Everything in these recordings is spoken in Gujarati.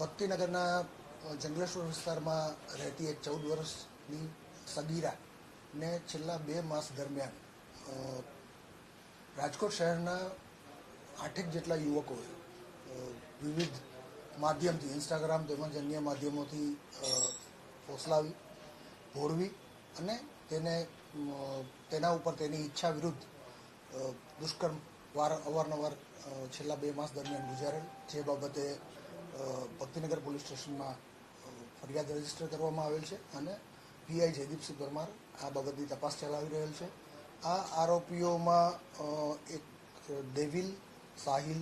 ભક્તિનગરના જંગલેશ્વર વિસ્તારમાં રહેતી એક 14 વર્ષની સગીરાને છેલ્લા 2 માસ દરમિયાન રાજકોટ શહેરના 8 જેટલા યુવકોએ વિવિધ માધ્યમથી ઇન્સ્ટાગ્રામ તેમજ અન્ય માધ્યમોથી ફોસલાવી ભોળવી અને તેના ઉપર તેની ઈચ્છા વિરુદ્ધ દુષ્કર્મ અવારનવાર છેલ્લા 2 માસ દરમિયાન ગુજારેલ, જે બાબતે ભક્તિનગર પોલીસ સ્ટેશનમાં ફરિયાદ રજીસ્ટર કરવામાં આવેલ છે અને પીઆઈ જયદીપસિંહ પરમાર આ બાબતની તપાસ ચલાવી રહેલ છે. આ આરોપીઓમાં એક દેવિલ, સાહિલ,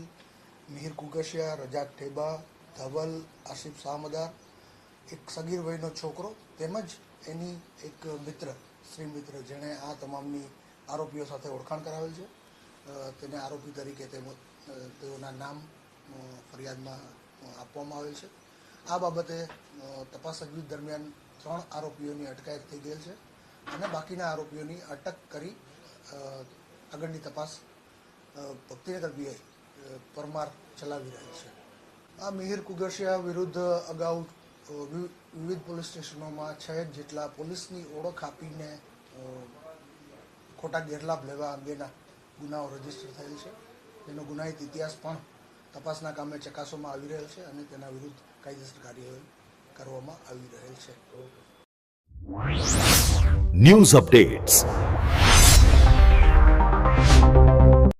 મિહિર કુગશિયા, રજાક ઠેબા, ધવલ, આશિફ શાહમદાર, એક સગીર વયનો છોકરો તેમજ એની એક મિત્ર, શ્રી મિત્ર, જેણે આ તમામની આરોપીઓ સાથે ઓળખાણ કરાવેલ છે. તેને આરોપી તરીકે તેઓના નામ ફરિયાદમાં આપવામાં આવેલ છે. આ બાબતે તપાસ અજવીજ દરમિયાન 3 આરોપીઓની અટકાયત થઈ ગયેલ છે અને બાકીના આરોપીઓની અટક કરી આગળની તપાસ ભક્તિનગર પીઆઈ પરમાર ચલાવી રહેલ છે. આ મિહિર કુગશિયા વિરુદ્ધ અગાઉ વિવિધ પોલીસ સ્ટેશનોમાં 6 જેટલા પોલીસની ઓળખ આપીને ખોટા ગેરલાભ લેવા અંગેના ગુનાઓ રજીસ્ટર થયેલ છે. તેનો ગુનાહિત ઇતિહાસ પણ તપાસના કામે ચકાસવામાં આવી રહેલ છે અને તેના વિરુદ્ધ કાયદેસર કાર્યવાહી કરવામાં આવી રહેલ છે. News updates